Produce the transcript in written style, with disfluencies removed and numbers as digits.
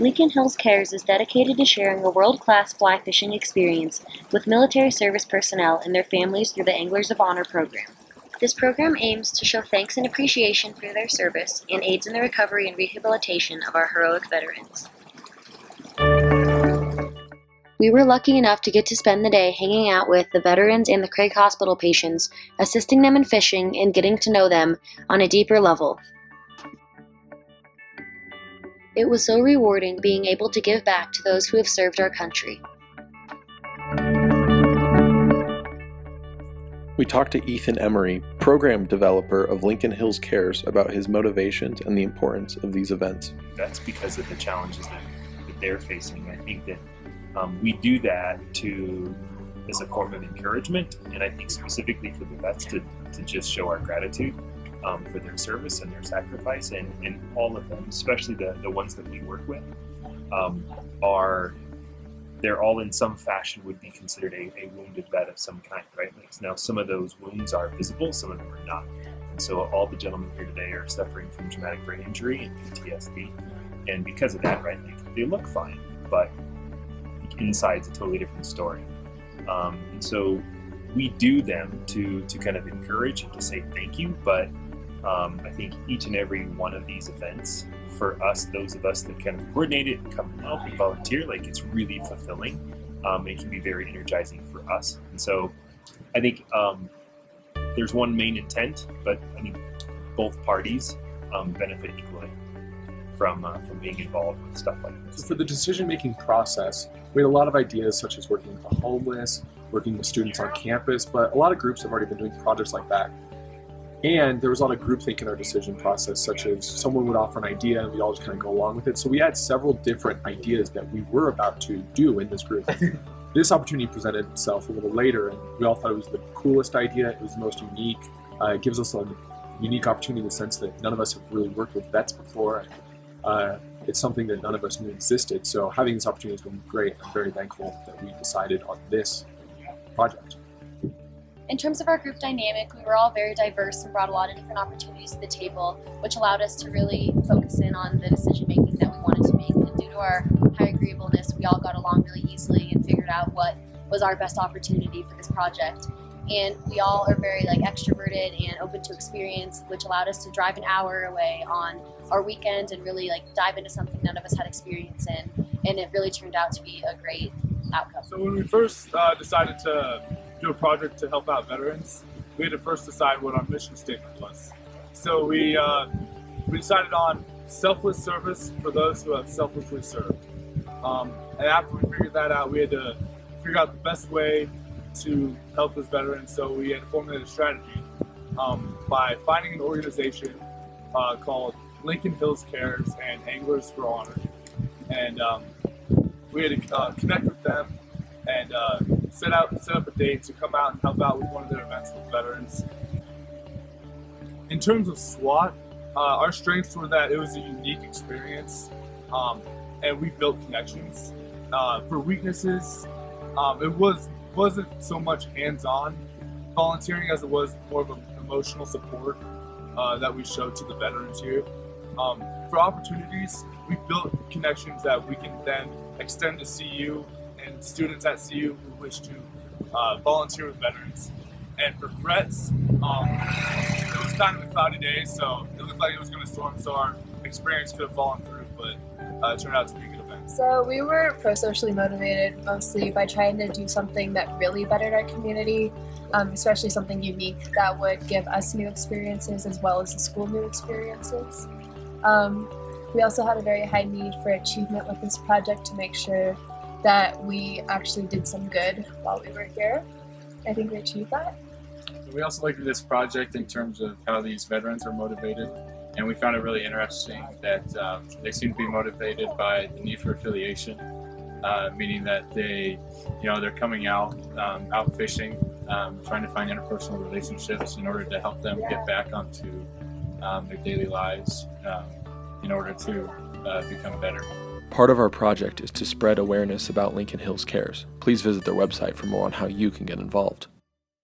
Lincoln Hills Cares is dedicated to sharing a world-class fly fishing experience with military service personnel and their families through the Anglers of Honor program. This program aims to show thanks and appreciation for their service and aids in the recovery and rehabilitation of our heroic veterans. We were lucky enough to get to spend the day hanging out with the veterans and the Craig Hospital patients, assisting them in fishing and getting to know them on a deeper level. It was so rewarding being able to give back to those who have served our country. We talked to Ethan Emery, program developer of Lincoln Hills Cares, about his motivations and the importance of these events. That's because of the challenges that they're facing. I think that we do that as a form of encouragement, and I think specifically for the vets to just show our gratitude for their service and their sacrifice, and all of them, especially the ones that we work with, they're all in some fashion would be considered a wounded vet of some kind, right? Like, now some of those wounds are visible, some of them are not. And so all the gentlemen here today are suffering from traumatic brain injury and PTSD. And because of that, right, like, they look fine, but inside's a totally different story. And so we do them to kind of encourage and to say thank you, but I think each and every one of these events, for us, those of us that kind of coordinate it and come and help and volunteer, like, it's really fulfilling. It can be very energizing for us. And so I think there's one main intent, but I think both parties benefit equally from being involved with stuff like this. For the decision-making process, we had a lot of ideas, such as working with the homeless, working with students on campus, but a lot of groups have already been doing projects like that. And there was a lot of groupthink in our decision process, such as someone would offer an idea and we'd all just kind of go along with it. So we had several different ideas that we were about to do in this group. This opportunity presented itself a little later, and we all thought it was the coolest idea. It was the most unique. It gives us a unique opportunity in the sense that none of us have really worked with vets before. It's something that none of us knew existed. So having this opportunity has been great. I'm very thankful that we decided on this project. In terms of our group dynamic, we were all very diverse and brought a lot of different opportunities to the table, which allowed us to really focus in on the decision making that we wanted to make. And due to our high agreeableness, we all got along really easily and figured out what was our best opportunity for this project. And we all are very extroverted and open to experience, which allowed us to drive an hour away on our weekend and really dive into something none of us had experience in. And it really turned out to be a great outcome. So when we first decided to do a project to help out veterans, we had to first decide what our mission statement was. So we decided on selfless service for those who have selflessly served. And after we figured that out, we had to figure out the best way to help those veterans. So we had to formulate a strategy by finding an organization called Lincoln Hills Cares and Anglers for Honor. And we had to connect with them and set up a date to come out and help out with one of their events with veterans. In terms of SWAT, our strengths were that it was a unique experience, and we built connections. For weaknesses, it wasn't so much hands-on volunteering as it was more of an emotional support that we showed to the veterans here. For opportunities, we built connections that we can then extend to CU and students at CU who wish to volunteer with veterans. And for threats, it was kind of a cloudy day, so it looked like it was going to storm, so our experience could have fallen through, but it turned out to be a good event. So we were pro-socially motivated mostly by trying to do something that really bettered our community, especially something unique that would give us new experiences as well as the school new experiences. We also had a very high need for achievement with this project to make sure that we actually did some good while we were here. I think we achieved that. We also looked at this project in terms of how these veterans are motivated, and we found it really interesting that they seem to be motivated by the need for affiliation, meaning that they're coming out fishing, trying to find interpersonal relationships in order to help them get back onto their daily lives in order to become better. Part of our project is to spread awareness about Lincoln Hills Cares. Please visit their website for more on how you can get involved.